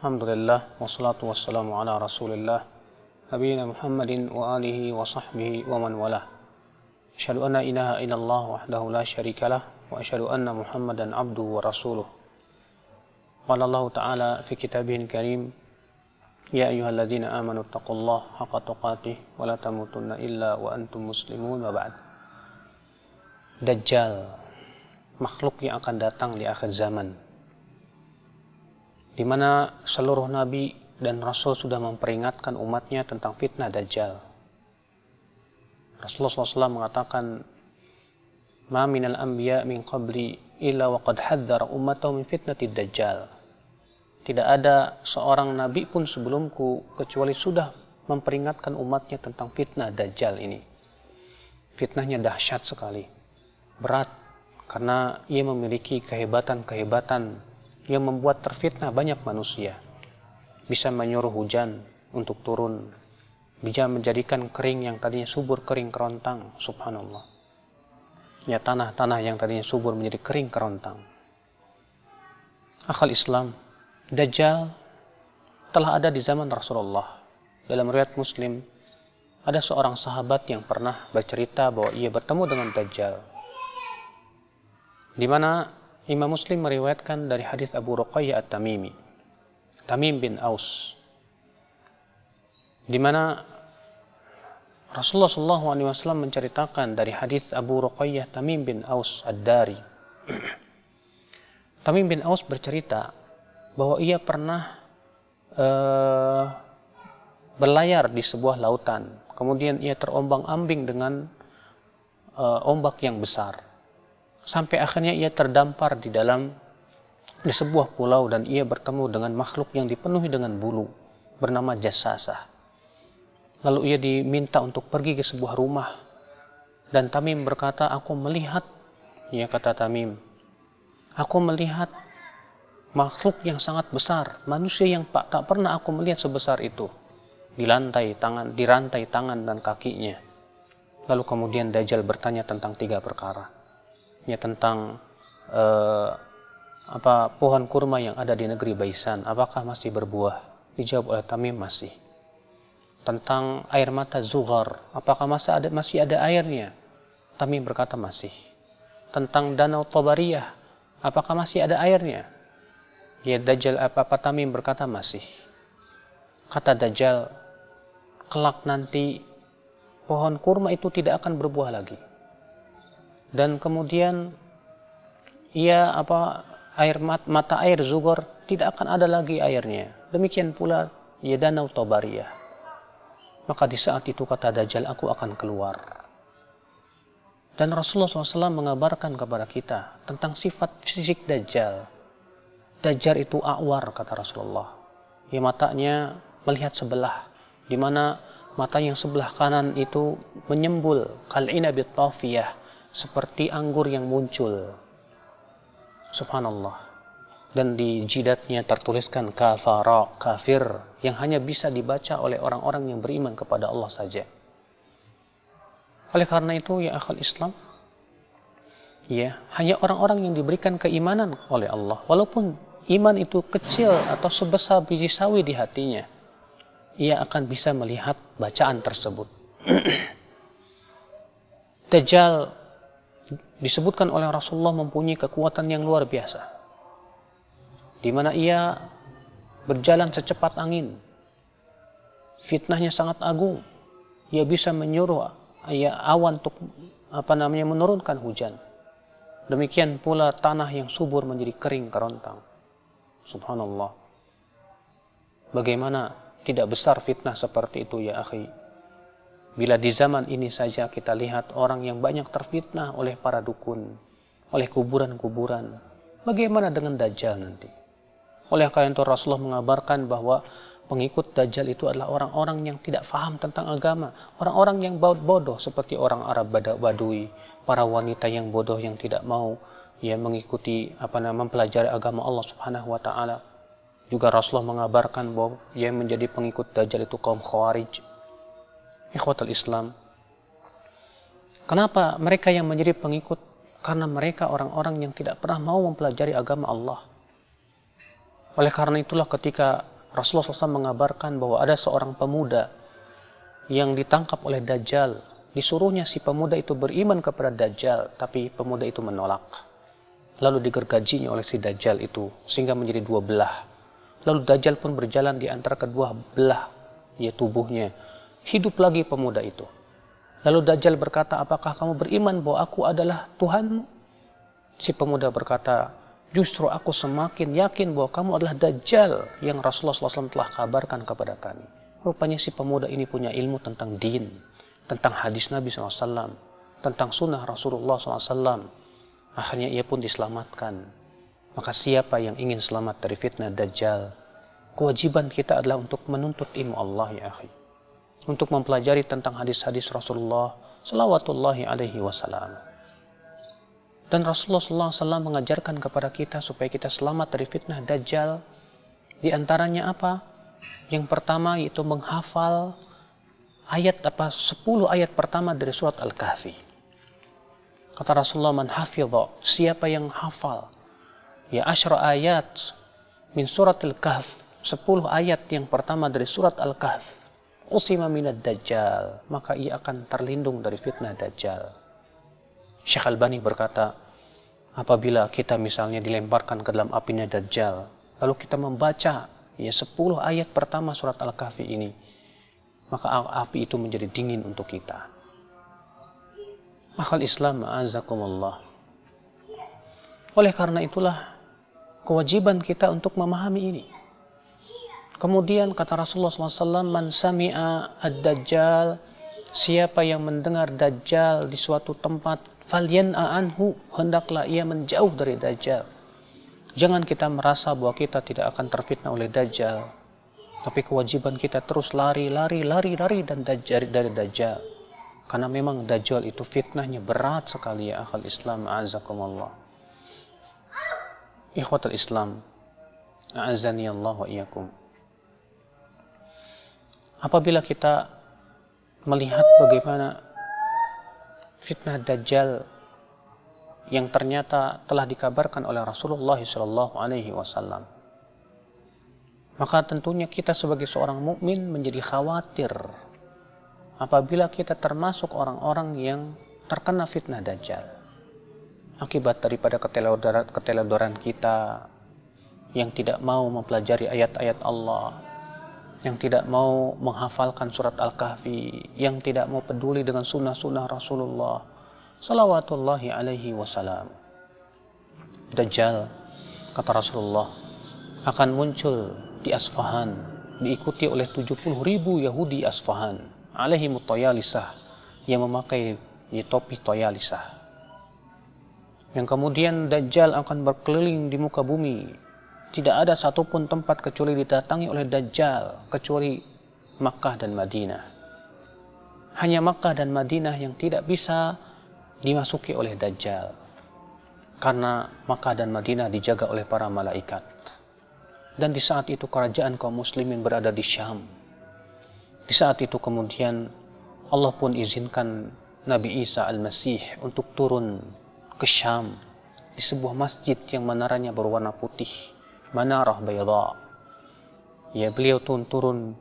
Alhamdulillah, wassalatu wassalamu ala rasulillah nabiyina Muhammadin wa alihi wa sahbihi wa man walah. Asyhadu anna ilaha illallah wahdahu la syarikalah wa asyhadu anna Muhammadan abduhu wa rasuluh. Qala Allah Ta'ala fi kitabihil karim, ya ayyuhalladzina amanu taqullaha haqqa tuqatih wa la tamutunna illa wa antum muslimun wa ba'd. Dajjal, makhluk yang akan datang di akhir zaman, di mana seluruh nabi dan rasul sudah memperingatkan umatnya tentang fitnah Dajjal. Rasulullah SAW mengatakan, ma minal anbiya min qabli illa wa qad hadzara ummatahu min fitnatid Dajjal. Tidak ada seorang nabi pun sebelumku kecuali sudah memperingatkan umatnya tentang fitnah Dajjal ini. Fitnahnya dahsyat sekali, berat, karena ia memiliki kehebatan-kehebatan yang membuat terfitnah banyak manusia. Bisa menyuruh hujan untuk turun, bisa menjadikan kering yang tadinya subur kering kerontang, subhanallah. Ya, tanah-tanah yang tadinya subur menjadi kering kerontang. Akhal Islam, Dajjal telah ada di zaman Rasulullah. Dalam riwayat Muslim, ada seorang sahabat yang pernah bercerita bahwa ia bertemu dengan Dajjal, di mana Imam Muslim meriwayatkan dari hadis Abu Ruqayyah At-Tamimi, Tamim bin Aus, di mana Rasulullah SAW menceritakan dari hadis Abu Ruqayyah Tamim bin Aus Ad-Dari. Tamim bin Aus bercerita bahwa ia pernah berlayar di sebuah lautan, kemudian ia terombang-ambing dengan ombak yang besar. Sampai akhirnya ia terdampar di sebuah pulau dan ia bertemu dengan makhluk yang dipenuhi dengan bulu bernama Jassasah. Lalu ia diminta untuk pergi ke sebuah rumah, dan Tamim berkata, aku melihat, ia kata Tamim, aku melihat makhluk yang sangat besar, manusia yang tak pernah aku melihat sebesar itu, dirantai tangan dan kakinya. Lalu kemudian Dajjal bertanya tentang 3 perkara. Ya, tentang pohon kurma yang ada di negeri Baisan, apakah masih berbuah? Dijawab oleh Tamim, masih. Tentang air mata Zughar, apakah masih ada airnya? Tamim berkata, masih. Tentang danau Tabariyah, apakah masih ada airnya? Ya, Dajjal Tamim berkata, masih. Kata Dajjal, kelak nanti pohon kurma itu tidak akan berbuah lagi. Dan kemudian mata air Zughar tidak akan ada lagi airnya. Demikian pula ya danau Tabariyah. Maka di saat itu kata Dajjal, aku akan keluar. Dan Rasulullah SAW mengabarkan kepada kita tentang sifat fisik Dajjal. Dajjal itu a'war, kata Rasulullah. Ya, matanya melihat sebelah, di mana mata yang sebelah kanan itu menyembul kal'inabit tafiyah, seperti anggur yang muncul. Subhanallah. Dan di jidatnya tertuliskan kafara, kafir, yang hanya bisa dibaca oleh orang-orang yang beriman kepada Allah saja. Oleh karena itu, ya akhal Islam, ya, hanya orang-orang yang diberikan keimanan oleh Allah, walaupun iman itu kecil atau sebesar biji sawi di hatinya, ia akan bisa melihat bacaan tersebut. Dajjal disebutkan oleh Rasulullah mempunyai kekuatan yang luar biasa, di mana ia berjalan secepat angin. Fitnahnya sangat agung. Ia bisa menyuruh awan untuk menurunkan hujan. Demikian pula tanah yang subur menjadi kering kerontang. Subhanallah. Bagaimana tidak besar fitnah seperti itu, ya akhi? Bila di zaman ini saja kita lihat orang yang banyak terfitnah oleh para dukun, oleh kuburan-kuburan, bagaimana dengan Dajjal nanti? Oleh karena itu Rasulullah mengabarkan bahwa pengikut Dajjal itu adalah orang-orang yang tidak faham tentang agama, orang-orang yang bodoh seperti orang Arab Badui, para wanita yang bodoh yang tidak mau mengikuti mempelajari agama Allah Subhanahu wa taala. Juga Rasulullah mengabarkan bahwa yang menjadi pengikut Dajjal itu kaum Khawarij. Ikhwatul Islam, kenapa mereka yang menjadi pengikut? Karena mereka orang-orang yang tidak pernah mau mempelajari agama Allah. Oleh karena itulah ketika Rasulullah SAW mengabarkan bahwa ada seorang pemuda yang ditangkap oleh Dajjal. Disuruhnya si pemuda itu beriman kepada Dajjal, tapi pemuda itu menolak. Lalu digergajinya oleh si Dajjal itu sehingga menjadi dua belah. Lalu Dajjal pun berjalan di antara kedua belah tubuhnya. Hidup lagi pemuda itu. Lalu Dajjal berkata, apakah kamu beriman bahwa aku adalah Tuhanmu? Si pemuda berkata, justru aku semakin yakin bahwa kamu adalah Dajjal yang Rasulullah SAW telah kabarkan kepada kami. Rupanya si pemuda ini punya ilmu tentang din, tentang hadis Nabi SAW, tentang sunnah Rasulullah SAW. Akhirnya ia pun diselamatkan. Maka siapa yang ingin selamat dari fitnah Dajjal, kewajiban kita adalah untuk menuntut ilmu Allah ya akhi. Untuk mempelajari tentang hadis-hadis Rasulullah salawatullahi alaihi wasallam. Dan Rasulullah SAW mengajarkan kepada kita supaya kita selamat dari fitnah Dajjal. Di antaranya apa? Yang pertama yaitu menghafal 10 ayat pertama dari surat Al-Kahfi. Kata Rasulullah, man hafidha, siapa yang hafal 10 ayat min surat Al-Kahf, 10 ayat yang pertama dari surat Al-Kahf, usima minad Dajjal, maka ia akan terlindung dari fitnah Dajjal. Syekh Albani berkata, apabila kita misalnya dilemparkan ke dalam apinya Dajjal, lalu kita membaca 10 ayat pertama surat Al-Kahfi ini, maka api itu menjadi dingin untuk kita. Akhal Islam, a'azakumullah. Oleh karena itulah kewajiban kita untuk memahami ini. Kemudian kata Rasulullah SAW, man sami'a ad-Dajjal, siapa yang mendengar Dajjal di suatu tempat, falyan'a anhu, hendaklah ia menjauh dari Dajjal. Jangan kita merasa bahwa kita tidak akan terfitnah oleh Dajjal, tapi kewajiban kita terus lari dan dari Dajjal. Karena memang Dajjal itu fitnahnya berat sekali ya akhal Islam, a'azakumullah. Ikhwatul Islam, a'azani Allah wa iyyakum. Apabila kita melihat bagaimana fitnah Dajjal yang ternyata telah dikabarkan oleh Rasulullah SAW, maka tentunya kita sebagai seorang mukmin menjadi khawatir apabila kita termasuk orang-orang yang terkena fitnah Dajjal akibat daripada keteledoran kita yang tidak mau mempelajari ayat-ayat Allah, yang tidak mau menghafalkan surat Al-Kahfi, yang tidak mau peduli dengan sunnah-sunnah Rasulullah salawatullahi alaihi wasallam. Dajjal, kata Rasulullah, akan muncul di Asfahan, diikuti oleh 70.000 Yahudi Asfahan, alaihimu toyalisah, yang memakai topi toyalisah. Yang kemudian Dajjal akan berkeliling di muka bumi. Tidak ada satupun tempat kecuali didatangi oleh Dajjal, kecuali Makkah dan Madinah. Hanya Makkah dan Madinah yang tidak bisa dimasuki oleh Dajjal, karena Makkah dan Madinah dijaga oleh para malaikat. Dan di saat itu kerajaan kaum muslimin berada di Syam. Di saat itu kemudian Allah pun izinkan Nabi Isa Al-Masih untuk turun ke Syam di sebuah masjid yang menaranya berwarna putih, manarah bayadha. Ya, beliau turun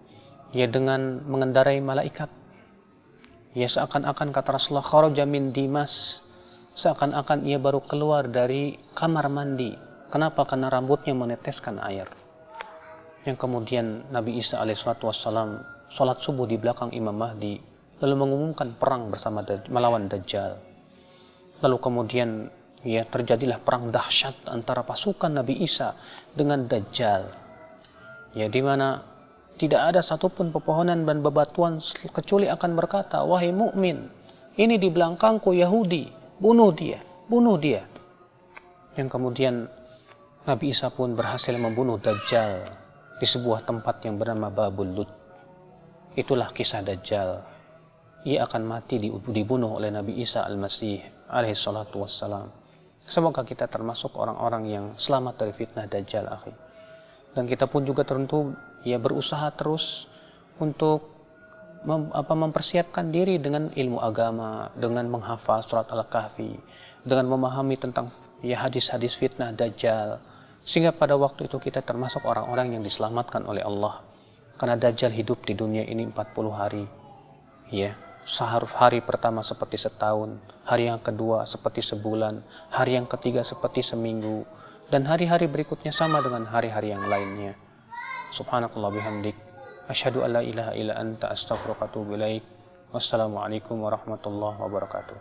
dengan mengendarai malaikat. Ya, seakan-akan kata Rasulullah, kharaja min Dimas, seakan-akan ia baru keluar dari kamar mandi. Kenapa? Karena rambutnya meneteskan air. Yang kemudian Nabi Isa alaihissalam sholat subuh di belakang Imam Mahdi, lalu mengumumkan perang bersama melawan Dajjal. Lalu kemudian ya terjadilah perang dahsyat antara pasukan Nabi Isa dengan Dajjal. Ya, di mana tidak ada satupun pepohonan dan bebatuan kecuali akan berkata, wahai mukmin, ini di belakangku Yahudi, bunuh dia, bunuh dia. Yang kemudian Nabi Isa pun berhasil membunuh Dajjal di sebuah tempat yang bernama Babul Lut. Itulah kisah Dajjal. Ia akan mati dibunuh oleh Nabi Isa Al-Masih alaihi salatu wassalam. Semoga kita termasuk orang-orang yang selamat dari fitnah Dajjal, akhi. Dan kita pun juga tentu ya berusaha terus untuk mempersiapkan diri dengan ilmu agama, dengan menghafal surat Al-Kahfi, dengan memahami tentang ya hadis-hadis fitnah Dajjal, Sehingga pada waktu itu kita termasuk orang-orang yang diselamatkan oleh Allah. Karena Dajjal hidup di dunia ini 40 hari. Ya, hari pertama seperti setahun, hari yang kedua seperti sebulan, hari yang ketiga seperti seminggu, dan hari-hari berikutnya sama dengan hari-hari yang lainnya. Subhanakallah bihamdik, asyhadu an la ilaha illa anta astaghfiruka wa atubu ilaik. Wassalamualaikum warahmatullahi wabarakatuh.